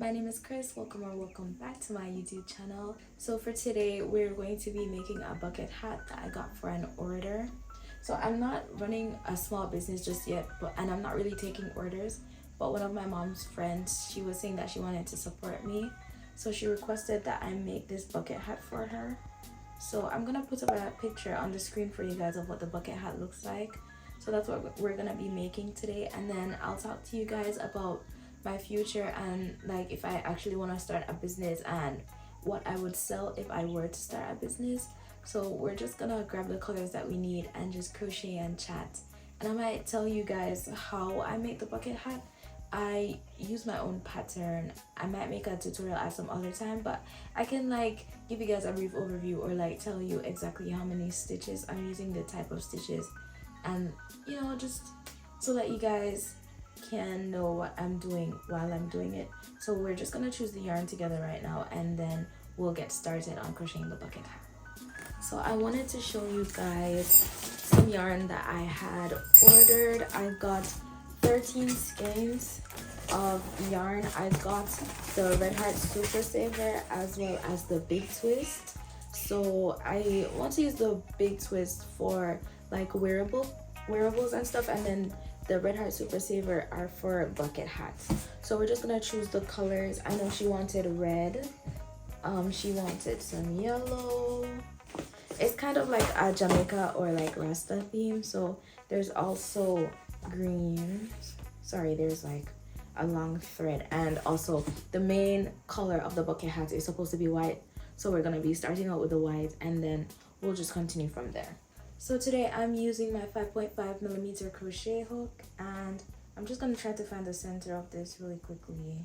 my name is Chris. Welcome or welcome back to my YouTube channel. So for today, we're going to be making a bucket hat that I got for an order. So I'm not running a small business just yet, and I'm not really taking orders, but one of my mom's friends, she was saying that she wanted to support me. So she requested that I make this bucket hat for her. So I'm gonna put up a picture on the screen for you guys of what the bucket hat looks like. So that's what we're gonna be making today, and then I'll talk to you guys about my future and like if I actually want to start a business and what I would sell if I were to start a business. So we're just gonna grab the colors that we need and just crochet and chat, and I might tell you guys how I make the bucket hat. I use my own pattern. I might make a tutorial at some other time, but I can like give you guys a brief overview or like tell you exactly how many stitches I'm using, the type of stitches, and you know, just so that you guys can know what I'm doing while I'm doing it. So we're just gonna choose the yarn together right now, and then we'll get started on crocheting the bucket hat. So I wanted to show you guys some yarn that I had ordered. I got 13 skeins of yarn. I got the Red Heart Super Saver as well as the Big Twist. So I want to use the Big Twist for like wearables and stuff, and then the Red Heart Super Saver are for bucket hats. So we're just gonna choose the colors. I know she wanted red, she wanted some yellow. It's kind of like a Jamaica or like Rasta theme. So there's also green, sorry, there's like a long thread, and also the main color of the bucket hat is supposed to be white. So we're gonna be starting out with the white, and then we'll just continue from there. So today I'm using my 5.5mm crochet hook, and I'm just gonna try to find the center of this really quickly.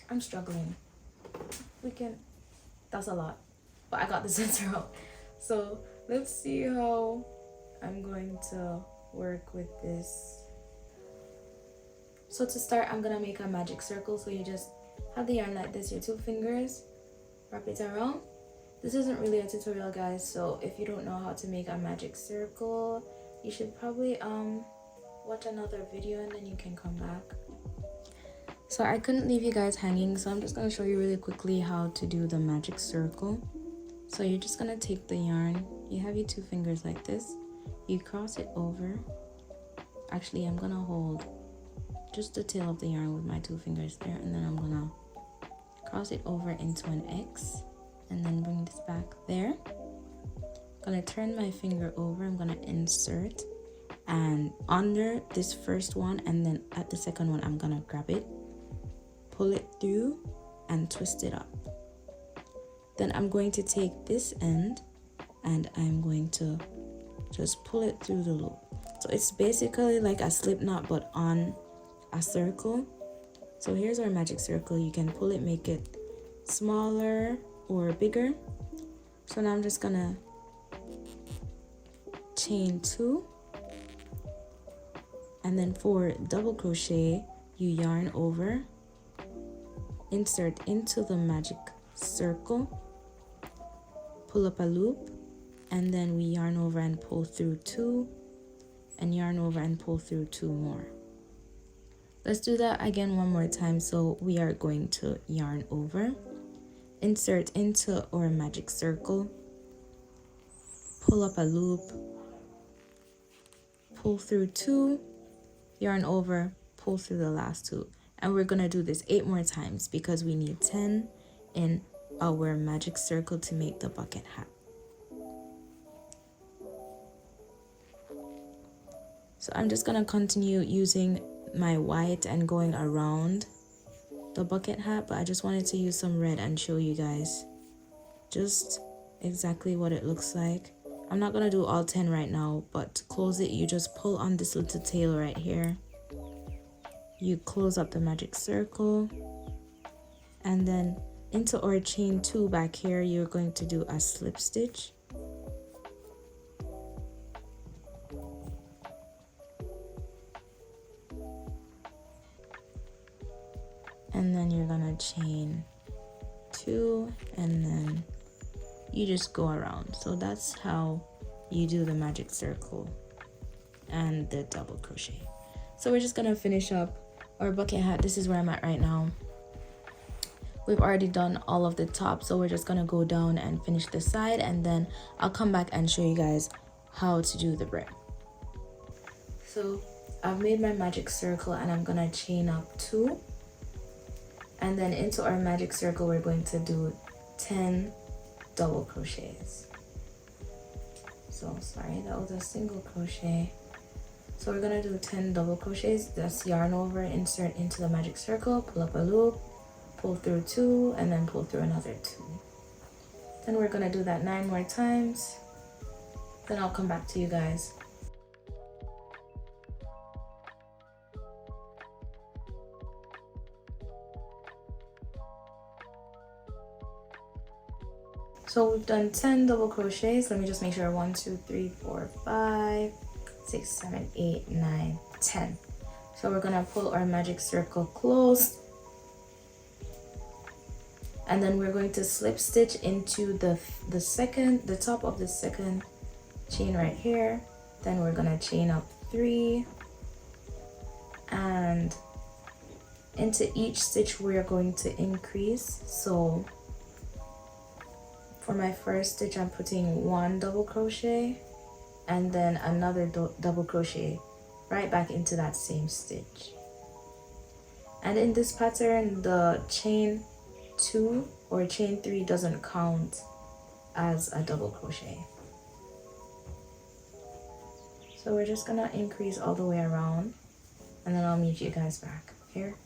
I'm struggling. That's a lot, but I got the center out. So let's see how I'm going to work with this. So to start, I'm gonna make a magic circle. So you just have the yarn like this, your 2 fingers, wrap it around. This isn't really a tutorial, guys, so if you don't know how to make a magic circle, you should probably watch another video and then you can come back. So I couldn't leave you guys hanging, so I'm just going to show you really quickly how to do the magic circle. So you're just going to take the yarn, you have your 2 fingers like this, you cross it over. Actually, I'm going to hold just the tail of the yarn with my 2 fingers there, and then I'm going to cross it over into an X. And then bring this back there. I'm gonna turn my finger over, I'm gonna insert, and under this first one and then at the second one I'm gonna grab it, pull it through and twist it up. Then I'm going to take this end and I'm going to just pull it through the loop. So it's basically like a slip knot but on a circle. So here's our magic circle. You can pull it, make it smaller or bigger. So now I'm just gonna chain 2, and then for double crochet you yarn over, insert into the magic circle, pull up a loop, and then we yarn over and pull through 2, and yarn over and pull through 2 more. Let's do that again one more time. So we are going to yarn over, insert into our magic circle, pull up a loop, pull through 2, yarn over, pull through the last 2, and we're gonna do this 8 more times because we need 10 in our magic circle to make the bucket hat. So I'm just gonna continue using my white and going around the bucket hat, but I just wanted to use some red and show you guys just exactly what it looks like. I'm not gonna do all 10 right now, but to close it, you just pull on this little tail right here, you close up the magic circle, and then into our chain 2 back here you're going to do a slip stitch, and then you're gonna chain 2, and then you just go around. So that's how you do the magic circle and the double crochet. So we're just gonna finish up or bucket hat. This is where I'm at right now. We've already done all of the top, so we're just gonna go down and finish the side, and then I'll come back and show you guys how to do the brim. So I've made my magic circle and I'm gonna chain up 2, and then into our magic circle we're going to do 10 double crochets. So sorry, that was a single crochet. So we're gonna do 10 double crochets. That's yarn over, insert into the magic circle, pull up a loop, pull through 2, and then pull through another 2. Then we're gonna do that 9 more times. Then I'll come back to you guys. So we've done 10 double crochets. Let me just make sure. 1, 2, 3, 4, 5, 6, 7, 8, 9, 10. So we're gonna pull our magic circle closed, and then we're going to slip stitch into the top of the second chain right here. Then we're gonna chain up 3, and into each stitch we're going to increase. So for my first stitch I'm putting 1 double crochet and then another double crochet right back into that same stitch. And in this pattern, the chain 2 or chain 3 doesn't count as a double crochet. So we're just gonna increase all the way around, and then I'll meet you guys back here.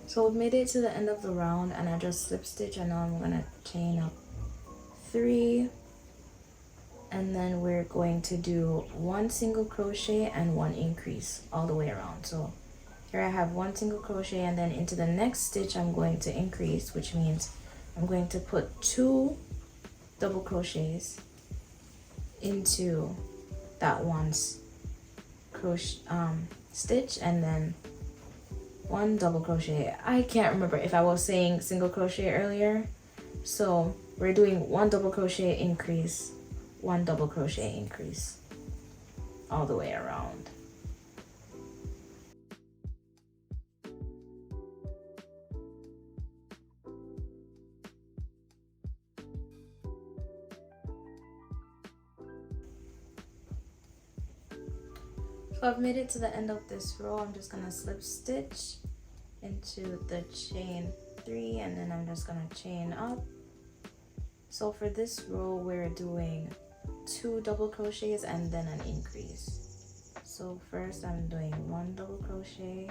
So we've made it to the end of the round, and I just slip stitch, and now I'm gonna chain up 3, and then we're going to do 1 single crochet and 1 increase all the way around. So here I have 1 single crochet, and then into the next stitch I'm going to increase, which means I'm going to put 2 double crochets into that 1 crochet stitch, and then 1 double crochet. I can't remember if I was saying single crochet earlier. So we're doing 1 double crochet increase, 1 double crochet increase all the way around. So I've made it to the end of this row. I'm just gonna slip stitch into the chain 3, and then I'm just gonna chain up. So for this row we're doing 2 double crochets and then an increase. So first I'm doing 1 double crochet,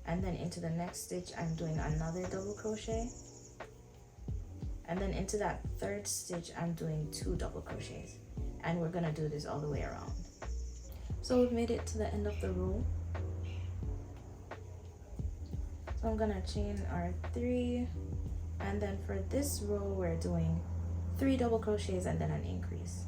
and then into the next stitch I'm doing another double crochet, and then into that third stitch I'm doing 2 double crochets, and we're gonna do this all the way around. So we've made it to the end of the row. So I'm gonna chain our 3, and then for this row we're doing 3 double crochets and then an increase.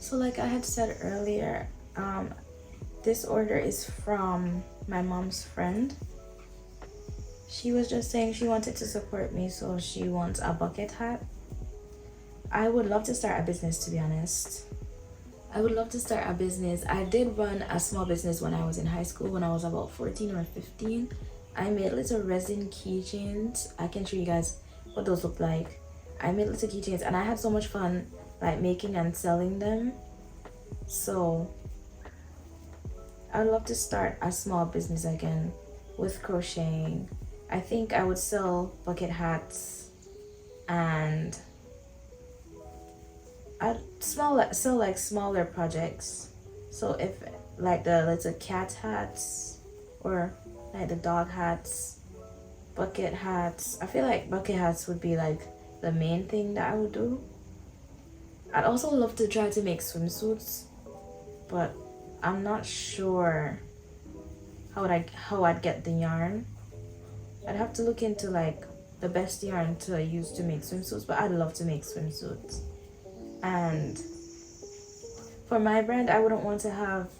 So like I had said earlier, this order is from my mom's friend. She was just saying she wanted to support me, so she wants a bucket hat. I would love to start a business, to be honest. I would love to start a business. I did run a small business when I was in high school, when I was about 14 or 15. I made little resin keychains. I can show you guys what those look like. I made little keychains and I had so much fun like making and selling them. So I would love to start a small business again with crocheting. I think I would sell bucket hats, and I'd sell like smaller projects. So if like the little cat hats or like the dog hats, bucket hats. I feel like bucket hats would be like the main thing that I would do. I'd also love to try to make swimsuits, but I'm not sure how I'd get the yarn. I'd have to look into like the best yarn to use to make swimsuits, but I'd love to make swimsuits. And for my brand, I wouldn't want to have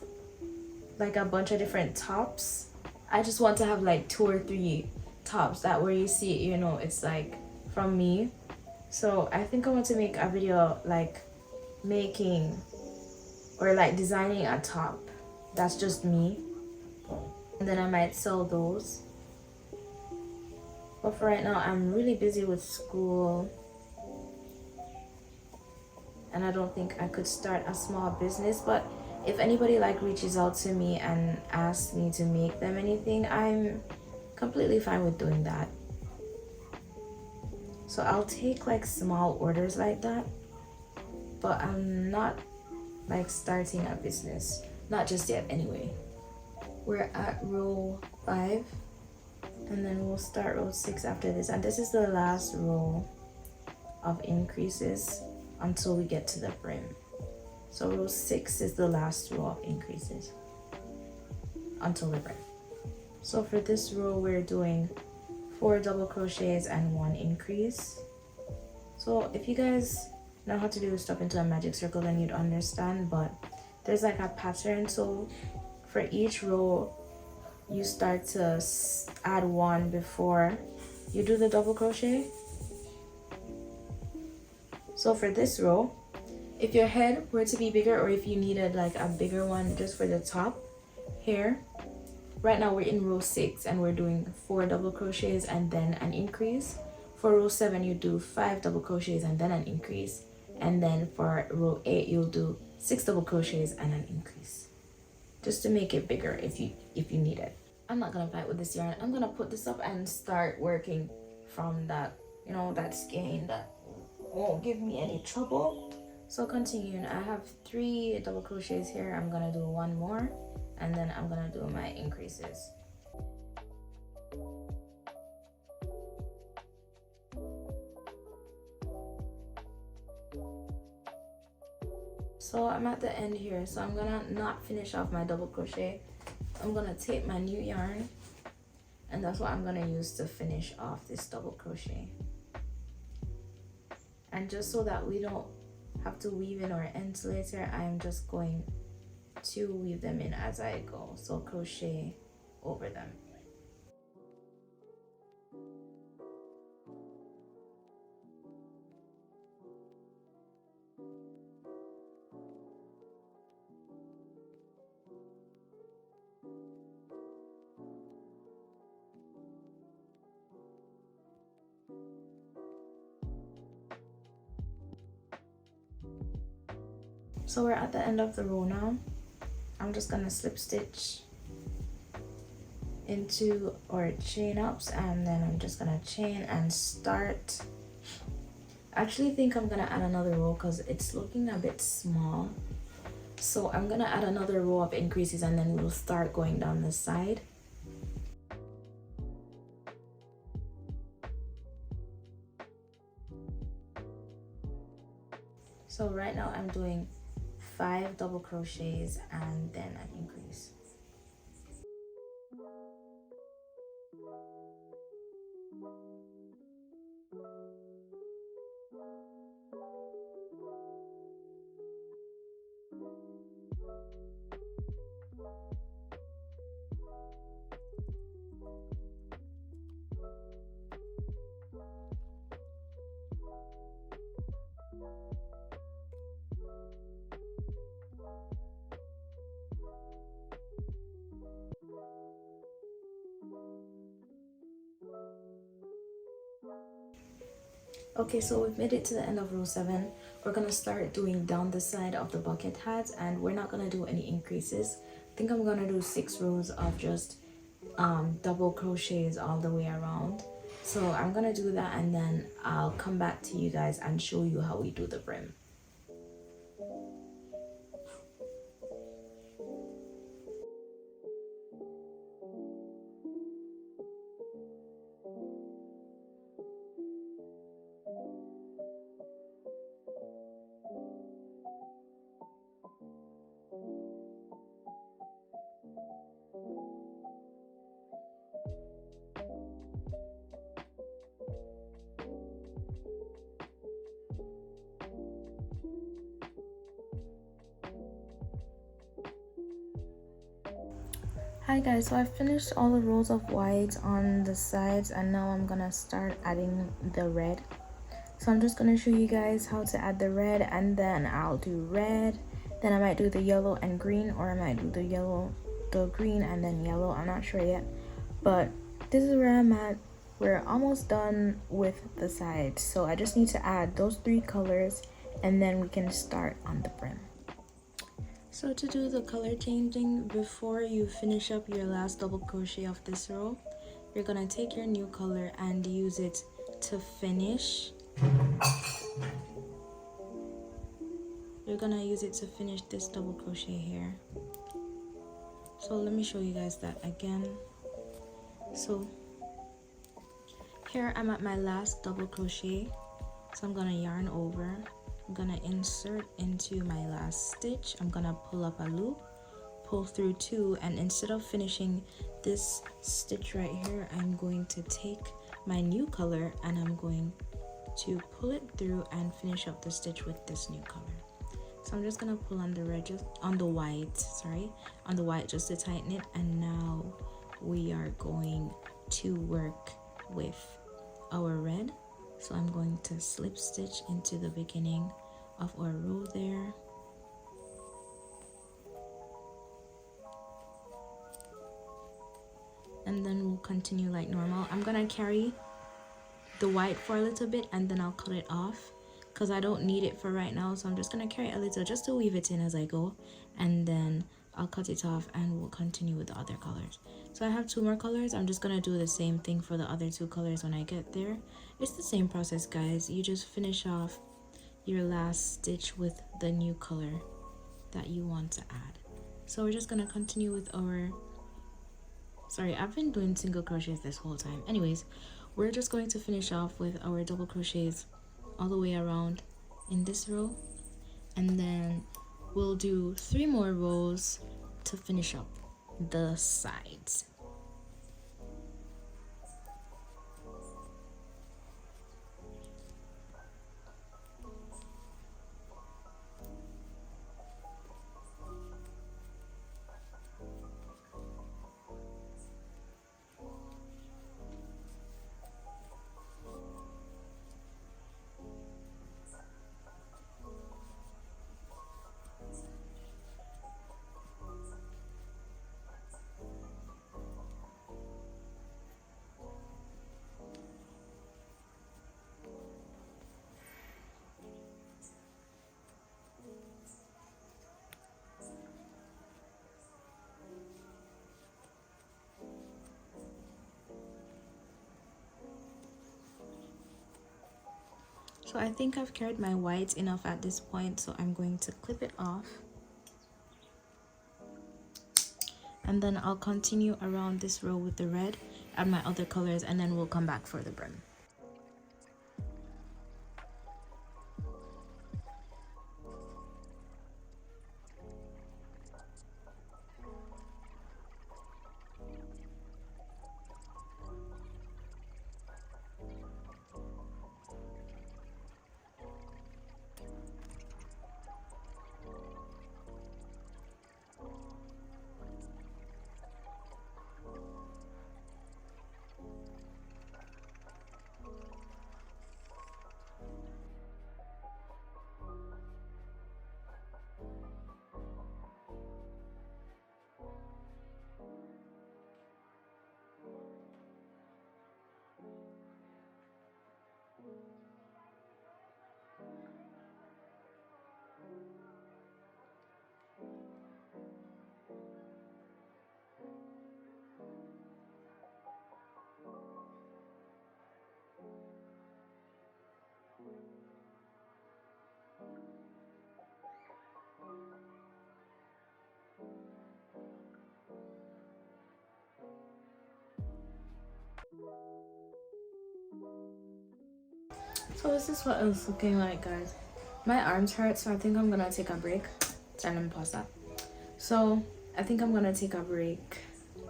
like a bunch of different tops. I just want to have like 2 or 3 tops that where you see, you know, it's like from me. So I think I want to make a video like making or like designing a top that's just me, and then I might sell those. But for right now, I'm really busy with school, and I don't think I could start a small business. But if anybody like reaches out to me and asks me to make them anything, I'm completely fine with doing that. So I'll take like small orders like that, but I'm not like starting a business, not just yet anyway. We're at row 5, and then we'll start row 6 after this, and this is the last row of increases until we get to the brim. So row 6 is the last row of increases until the brim. So for this row, we're doing 4 double crochets and 1 increase. So if you guys know how to do stuff into a magic circle, then you'd understand, but there's like a pattern. So for each row, you start to add 1 before you do the double crochet. So for this row, if your head were to be bigger, or if you needed like a bigger one just for the top here, right now we're in row 6 and we're doing 4 double crochets and then an increase. For row 7, you do 5 double crochets and then an increase, and then for row 8, you'll do 6 double crochets and an increase, just to make it bigger if you need it. I'm not gonna fight with this yarn. I'm gonna put this up and start working from that, you know, that skein that won't give me any trouble. So continuing, I have 3 double crochets here. I'm gonna do 1 more, and then I'm gonna do my increases. So I'm at the end here, so I'm gonna not finish off my double crochet. I'm gonna take my new yarn, and that's what I'm gonna use to finish off this double crochet. And just so that we don't have to weave in our ends later, I'm just going to weave them in as I go, so crochet over them. So we're at the end of the row now. I'm just gonna slip stitch into our chain ups, and then I'm just gonna chain and start. I actually think I'm gonna add another row because it's looking a bit small. So I'm gonna add another row of increases, and then we'll start going down the side. So right now I'm doing 5 double crochets and then an increase. Okay, so we've made it to the end of row 7. We're gonna start doing down the side of the bucket hat, and we're not gonna do any increases. I think I'm gonna do 6 rows of just double crochets all the way around. So I'm gonna do that, and then I'll come back to you guys and show you how we do the brim. Hi guys, so I finished all the rows of white on the sides and now I'm gonna start adding the red. So I'm just gonna show you guys how to add the red, and then I'll do red, then I might do the yellow and green, or I might do the yellow, the green and then yellow. I'm not sure yet, but this is where I'm at. We're almost done with the sides, so I just need to add those 3 colors and then we can start on the brim. So to do the color changing, before you finish up your last double crochet of this row, you're gonna take your new color and use it to finish. You're gonna use it to finish this double crochet here. So let me show you guys that again. So here I'm at my last double crochet, so I'm gonna yarn over. I'm gonna insert into my last stitch. I'm gonna pull up a loop, pull through 2, and instead of finishing this stitch right here, I'm going to take my new color and I'm going to pull it through and finish up the stitch with this new color. So I'm just gonna pull on the red, just on the white just to tighten it, and now we are going to work with our red. So I'm going to slip stitch into the beginning of our row there. And then we'll continue like normal. I'm gonna carry the white for a little bit and then I'll cut it off because I don't need it for right now. So I'm just gonna carry it a little just to weave it in as I go, and then I'll cut it off and we'll continue with the other colors. So I have 2 more colors. I'm just gonna do the same thing for the other 2 colors when I get there. It's the same process, guys. You just finish off your last stitch with the new color that you want to add. So we're just gonna continue with our, sorry, I've been doing single crochets this whole time. Anyways, we're just going to finish off with our double crochets all the way around in this row, and then we'll do 3 more rows to finish up the sides. So I think I've carried my white enough at this point, so I'm going to clip it off. And then I'll continue around this row with the red, add my other colors, and then we'll come back for the brim. So this is what it's looking like, guys. My arms hurt, so I think I'm gonna take a break. Sorry, let me pause that. So I think I'm gonna take a break,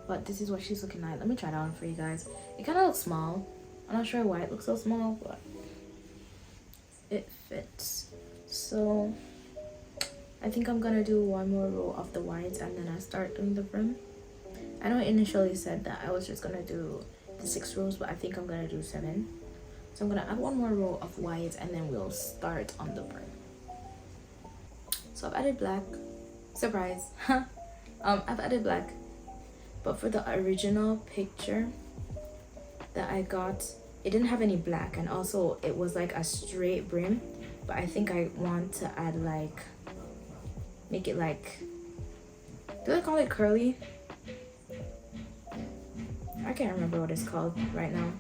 but this is what she's looking like. Let me try that on for you guys. It kind of looks small. I'm not sure why it looks so small, but it fits. So I think I'm gonna do 1 more row of the whites and then I start doing the brim. I know I initially said that I was just gonna do the 6 rows, but I think I'm gonna do 7. So I'm gonna add 1 more row of white and then we'll start on the brim. So I've added black. Surprise. I've added black, but for the original picture that I got, it didn't have any black, and also it was like a straight brim, but I think I want to add like, make it like, do they call it curly? I can't remember what it's called right now.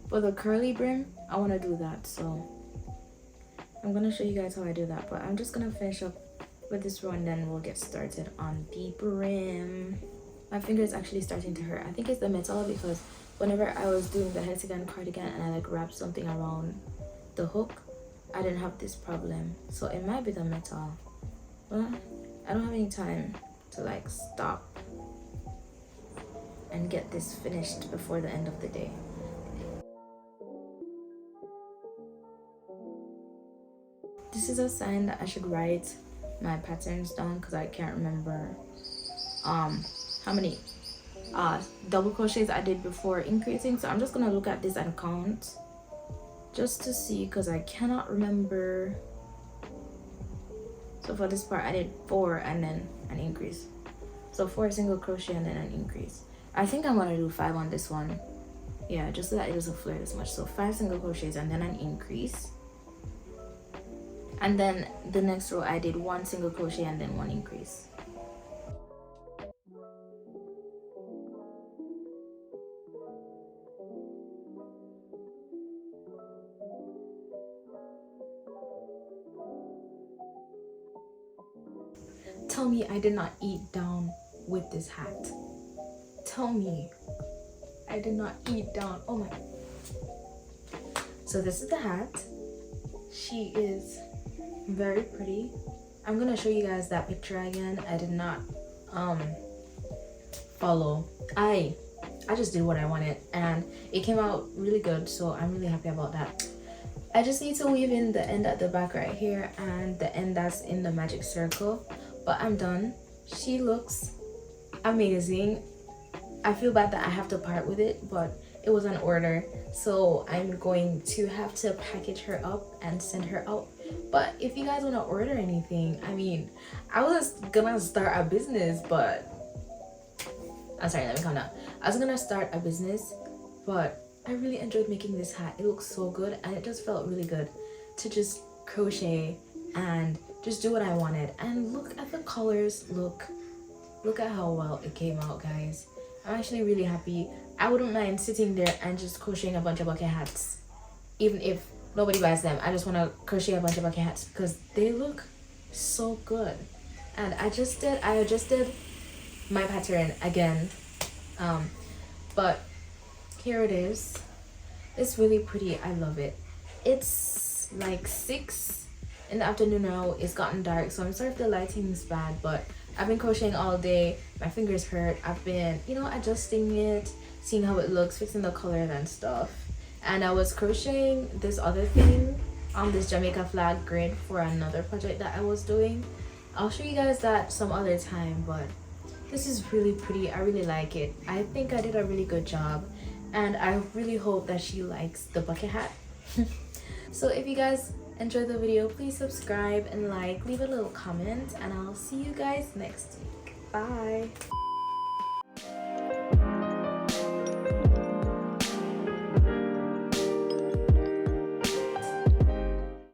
For the curly brim, I want to do that, so I'm gonna show you guys how I do that, but I'm just gonna finish up with this row and then we'll get started on the brim. My finger is actually starting to hurt. I think it's the metal, because whenever I was doing the hexagon cardigan and I like wrapped something around the hook, I didn't have this problem, so it might be the metal. But I don't have any time to like stop and get this finished before the end of the day. This is a sign that I should write my patterns down, because I can't remember how many double crochets I did before increasing. So I'm just gonna look at this and count just to see, because I cannot remember. So for this part I did 4 and then an increase, so 4 single crochet and then an increase. I think I'm gonna do 5 on this one, yeah, just so that it doesn't flare as much. So 5 single crochets and then an increase, and then the next row I did 1 single crochet and then 1 increase. Tell me I did not eat down with this hat. Tell me I did not eat down. Oh my. So this is the hat. She is very pretty. I'm gonna show you guys that picture again. I did not follow. I just did what I wanted and it came out really good, so I'm really happy about that. I just need to weave in the end at the back right here and the end that's in the magic circle, but I'm done. She looks amazing. I feel bad that I have to part with it, but it was an order, so I'm going to have to package her up and send her out. But if you guys want to order anything, I mean, I was gonna start a business, but I'm sorry, let me calm down. I was gonna start a business, but I really enjoyed making this hat. It looks so good and it just felt really good to just crochet and just do what I wanted. And look at the colors. Look at how well it came out, guys. I'm actually really happy. I wouldn't mind sitting there and just crocheting a bunch of bucket hats, even if nobody buys them. I just want to crochet a bunch of bucket hats because they look so good. And I adjusted my pattern again, but here it is. It's really pretty. I love it. It's like 6 in the afternoon now. It's gotten dark, so I'm sorry if the lighting is bad, but I've been crocheting all day. My fingers hurt. I've been, adjusting it, seeing how it looks, fixing the colors and stuff. And I was crocheting this other thing on this Jamaica flag grid for another project that I was doing. I'll show you guys that some other time, but this is really pretty. I really like it. I think I did a really good job, and I really hope that she likes the bucket hat. So if you guys enjoyed the video, please subscribe and leave a little comment, and I'll see you guys next week. Bye.